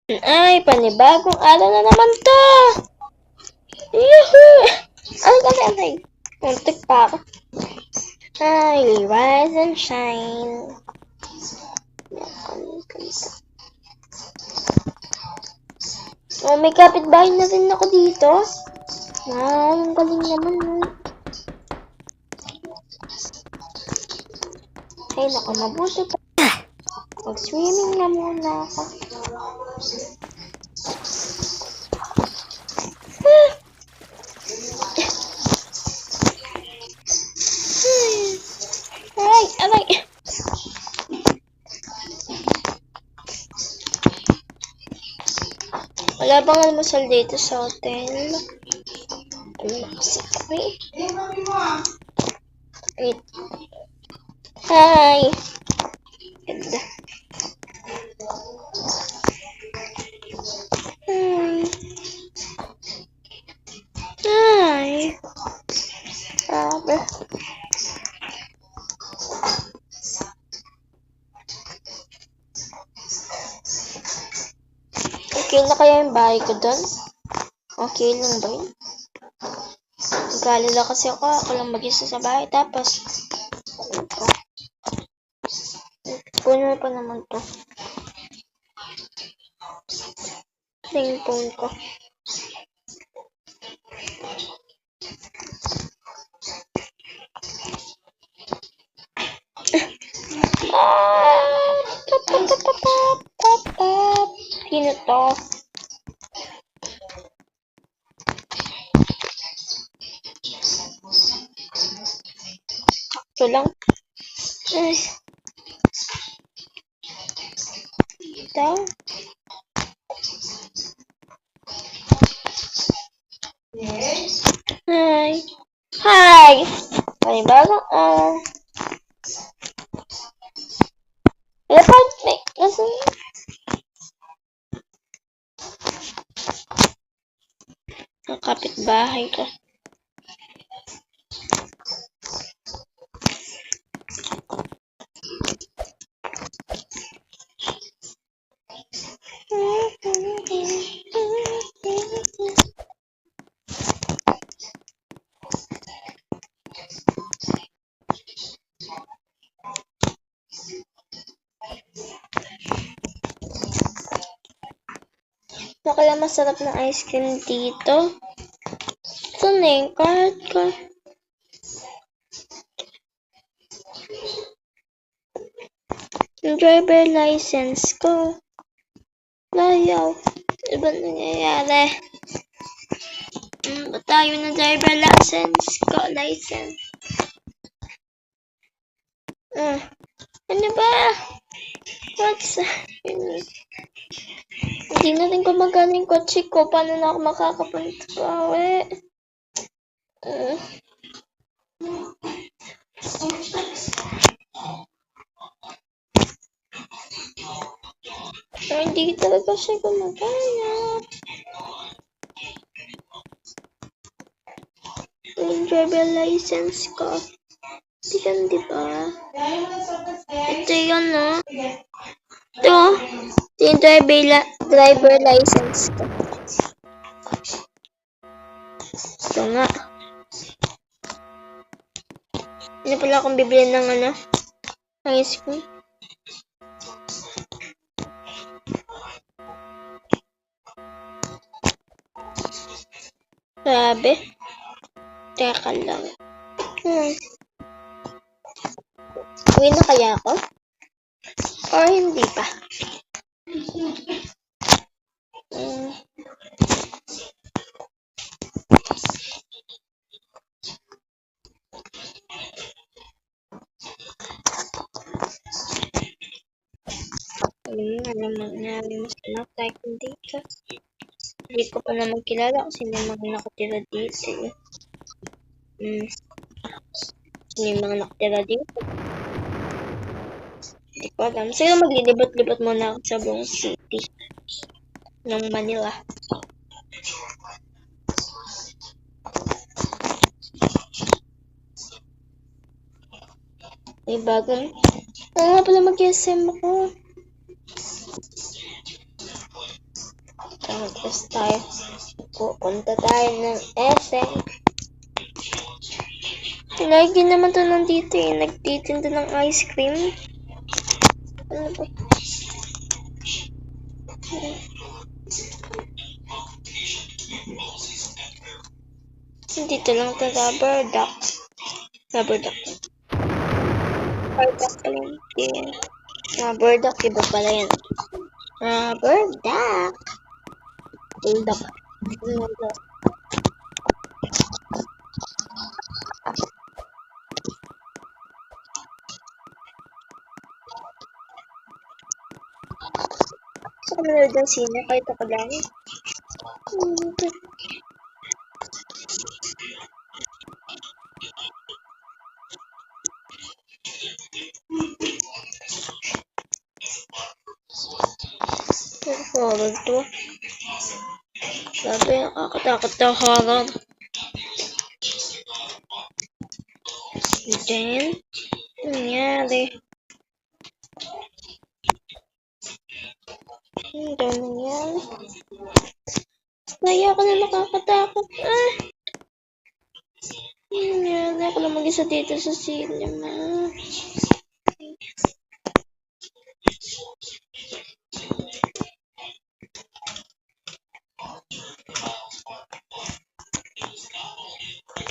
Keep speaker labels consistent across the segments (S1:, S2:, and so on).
S1: Ay, panibagong araw na naman to! Yuhu! Ano ka nanay? Muntik pa ako. Ay, rise and shine. Oh, may kapitbahay na rin ako dito. Ay, ang galing naman. Ay, naku, mabuti pa. Mag-swimming na muna ako. Ay, aray! Wala bang almusal dito sa hotel? Wait. Hi! Ganda. Hi! Grabe. Okay na kaya yung bahay ko doon? Okay lang ba yun? Nag-alala kasi ako lang mag-isa sa bahay. Tapos, puno pa naman to. Yung phone ko. Sino to? Ito lang. Ay. Ito. Hi. Hi. Panibagong apartment. Nasaan? Ang kapitbahay ko. Kaya masarap na ice cream dito. Ito na yung card ko. Yung driver license ko. Layaw. Diba nangyayari? Ba't tayo na driver license ko? Ano ba? What's Hindi na rin gumagana yung kotse ko. Paano na ako makakapunta pa uwi? Hindi talaga siya gumagana. Yung driver license ko. Ito yan, diba? Ito yun, no? Ito yung driver license ko. Ito nga. Ano pala akong bibili ng ice cream? Grabe. Teka lang. Uwi na kaya ako? Or hindi pa? Mas anak tayo dito. Hindi ko pa naman kilala kasi may mga nakatira dito. May mga nakatira dito. Hindi ko alam. Siguro maglilibot-libot muna ako sa buong city ng Manila. May bagong... Oo nga pala mag-SM ako. Tapos tayo. Pupunta tayo ng SM. Lagi naman to nandito eh. Nagtitinda ng ice cream. Ano ba? Dito lang ito. Rubber duck. Rubber duck. Rubber duck pala yun. Yeah. Rubber duck. Iba pala yun. Rubber duck. Duck. Duck. Gusto ko manood ng sine kahit ako lang. Horror to. Sabi, nakakatakot na horror. Then, nangyari. Ano nangyari? Kaya ako na nakakatakot. Nangyari ako na mag-isa dito sa cinema.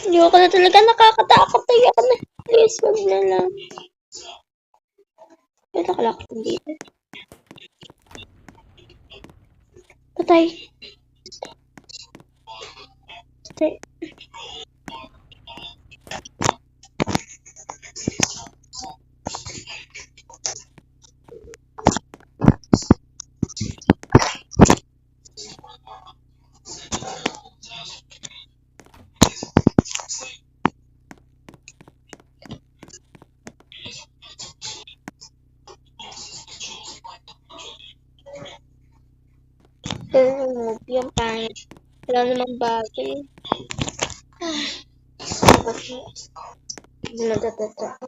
S1: Hindi ako na talaga nakakatakot. Kaya ako na. Please, wag na lang. May nakalakot dito. Patay. Patay. Movie ang pangit. Wala namang bagay. Hindi natatata.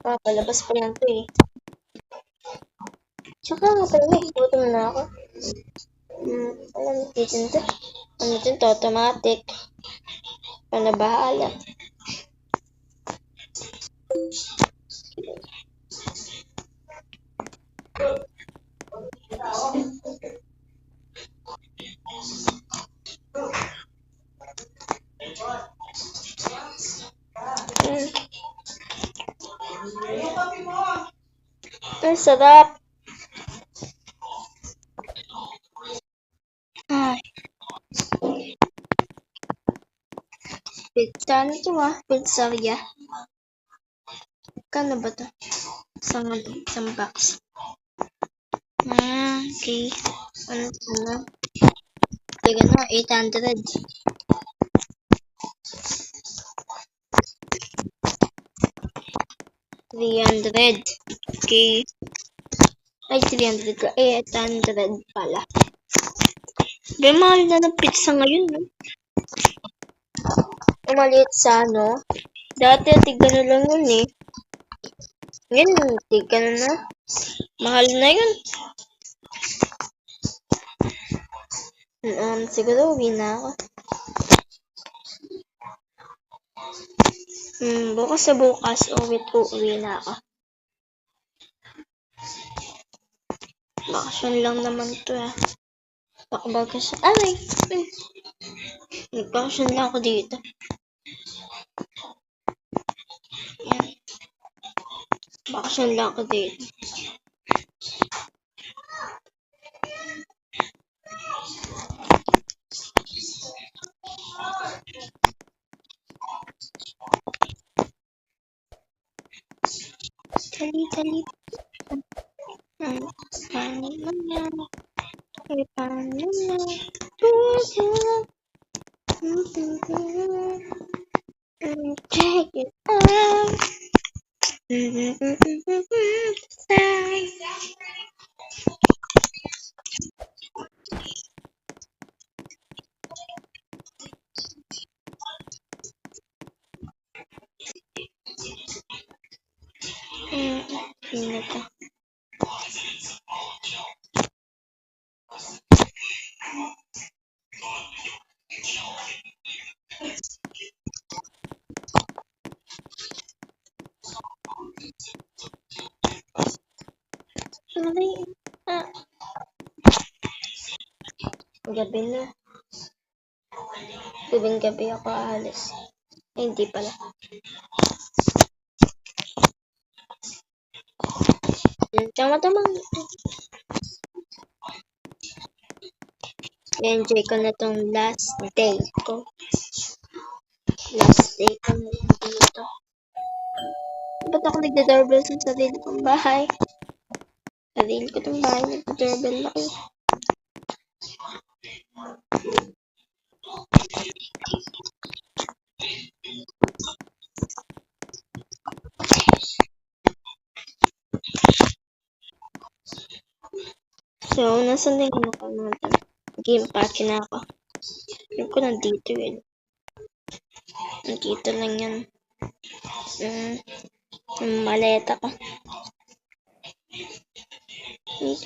S1: Palabas pa lang to eh. Tsaka nga pala, gutom na ako. Alam mo, titinda. Ano din to, automatic. Panabahala. Ang sarap. Ay. Pizza. Ano ito Pizzeria. Kano ba ito? Isang box. Okay. Ano? Tiga na, 800. $300. Okay. Ay, 300 ka. 800 pala. May mahal na ng pizza ngayon, no? Maliit sa ano. Dati, tiga na lang yun eh. Ngayon, tiga na. Mahal na yun. Siguro uwi na ako. Bukas sa bukas, uuwi na ako. Bakasyon lang naman to Bakasyon. Ay! Bakasyon lang ako dito. Yan. Bakasyon lang ako dito. Tali. Paano naman? Take it out. Gabi na. Gabing-gabi ako aalis. Eh, hindi pala. Tama-tama. I-enjoy ko na tong last day ko. Last day ko na dito. Ba't ako nagda-doorbell sa sarili kong bahay? Sarili ko tong bahay, nagda-doorbell ako. So, nasan na yung ano ko mga dami? Game patch na ako. Yung ko nandito yun. Nandito lang yan. Yung maleta ko. Wait.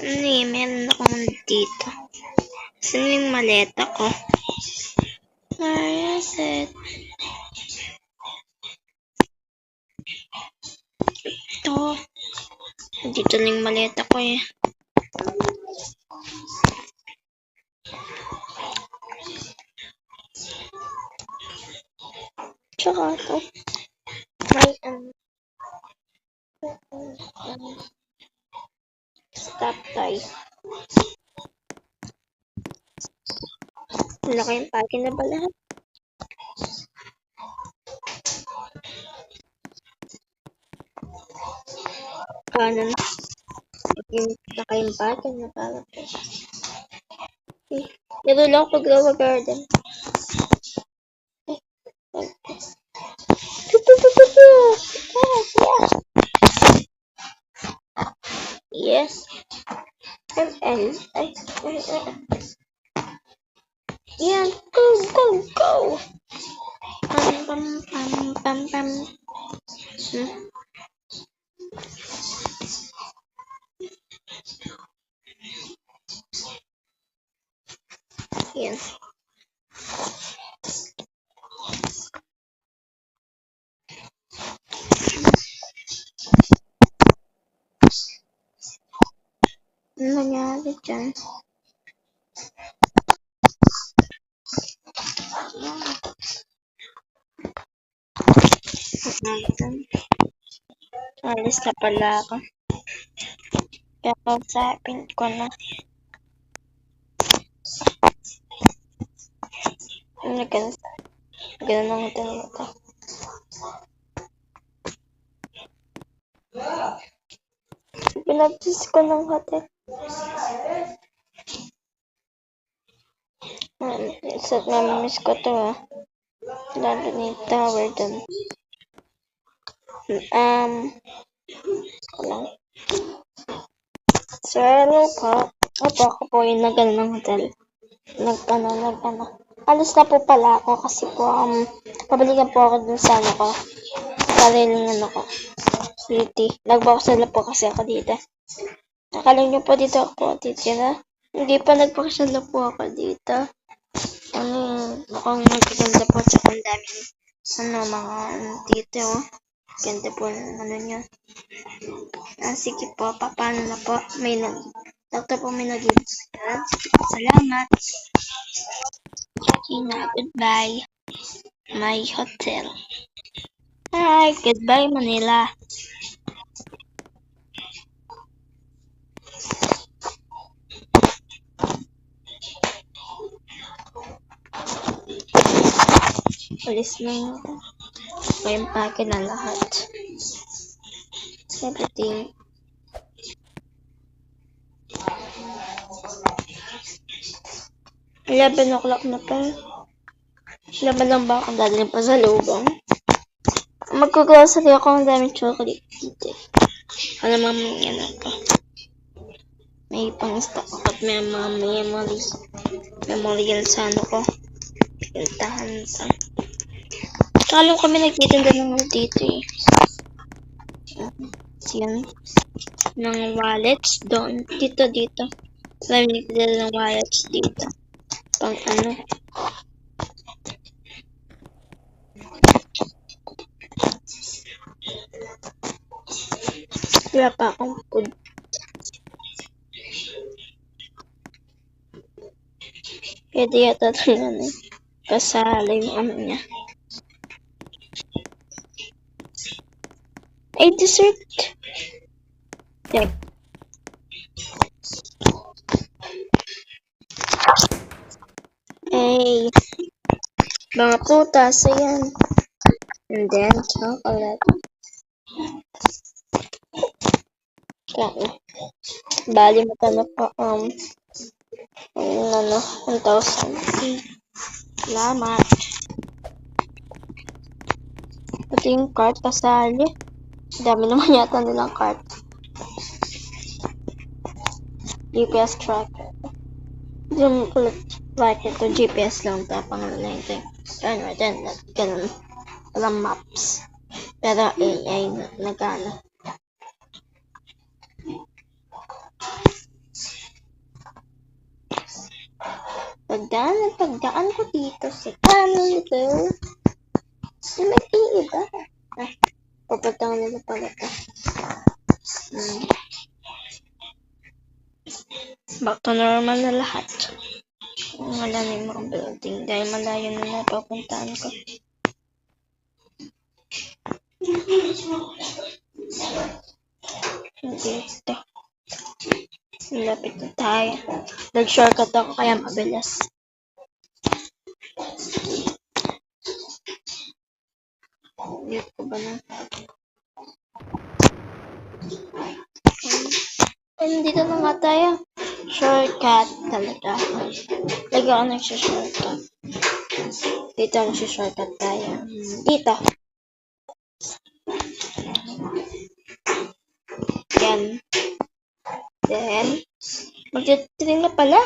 S1: Ano eh, meron akong dito. Saan yung maleta ko? Where is it? Ito. Dito lang yung maleta ko eh. Tsaka ito. May stop tie. Wala kayong parking na ba lahat? Kanan. Naka yung parking na pala. Laro lang ako Grower Garden. Yes. ML. Yan. Go. Pam. Yan. Ano nangyari dyan? Alis na pala ako. Kaya kausapin ko na. Ganun ang hotel mo to. Pinabis ko ng hotel. Mamamiss ko to ah. Lalo ni tower dun. So, hello po. Ako po yung nag-ano ng hotel. Nag-ano. Alis na po pala ako kasi po, pabalikan po ako dun sa ano ko. Sariling ano ko. City. Nagbaksala po kasi ako dito. Nakalang nyo po dito ako titira. Hindi pa nagbaksala po ako dito. Mukhang magaganda po sa pandaming mga dito. Ganda po ano nyo. Sige po, paano na po? May nag-give. Salamat. Okay na, goodbye. My hotel. Hi, goodbye Manila. Alis na yun. Kayong pake na lahat. Everything. $11 o'clock na pa. Laban lang ba akong dadalhin pa sa lubang? Mag-grocery ako ng daming chocolate dito. Alam mo yan ako. May pang-stock ako at may mga memorial sa ano ko. Pintahan sa. Kalong kami nagtitinda ng dito eh. Yan. Ng wallets doon. Dito. Marami nagtitinda ng wallets dito. Pang ano. Wala pa akong food. Pwede yata ito na kasali yung ano niya. Ay, dessert! Check. Ay, mga prutas, ayan. And then, chocolate. Kaya, bali mo na po, 1,000. Salamat. Ito yung cart kasali. Dami naman yata nilang cart. GPS tracker. Yung like ito, GPS lang. Tapang na ito. Ganun. Walang maps. Pero AI nagana. Pagdaan ko dito sa kanito. May iba. Papunta nila pala ito. Back to normal na lahat. Wala na yung mga building dahil malayo na napapuntaan ko. Dito. Lapit na tayo. Nag-shortcut ako kaya mabilis. Dito ko ba na? Dito na nga tayo. Shortcut talaga. Lagi ako nagsha-shortcut. Dito nagsha-shortcut tayo. Dito. Yan. Then, mag-train na pala.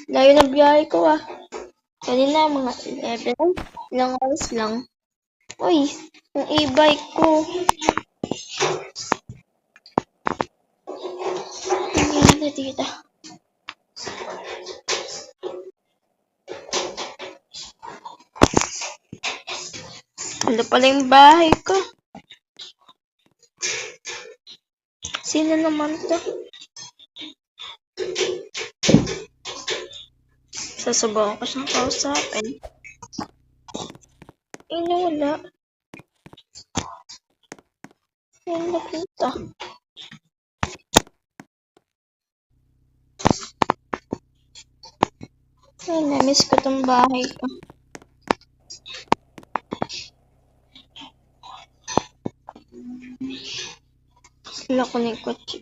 S1: Layo ng biyahe ko Kanina mga 11. Ilang oras lang. Uy, yung e-bike ko. Nangyari dito. Ano pala yung bahay ko? Sino naman to? Sasubukan ko siyang kausapin. Wala. Ayun, nakita. Ay, na-miss ko tong bahay ko. Sila ko na yung kotse.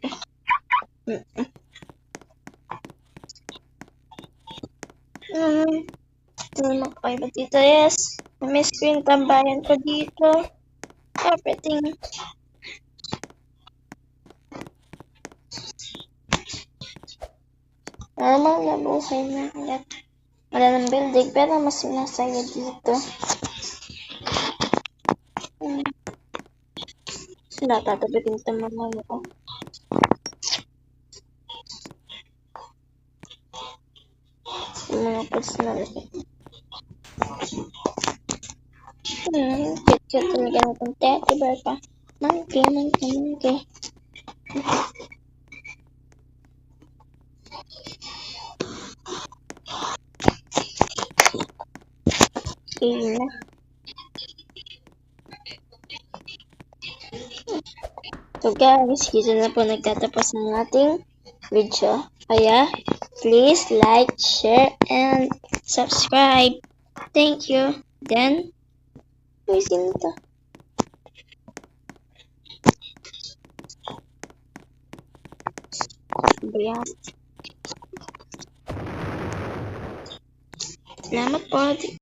S1: Ito na makakaiba dito. Yes. Na-miss ko yung tambayan ko dito. Everything. Normal na buhay na ulit. Wala ng building, pero mas masaya dito. Natatabi din ito mga ko. Mga personal. Cute talaga natin. Teddy bear pa. Monkey. Ina. So guys, dito na po nagtatapos ng ating video. Kaya, please like, share, and subscribe. Thank you. Then, may sino to? Ayan. Salamat po.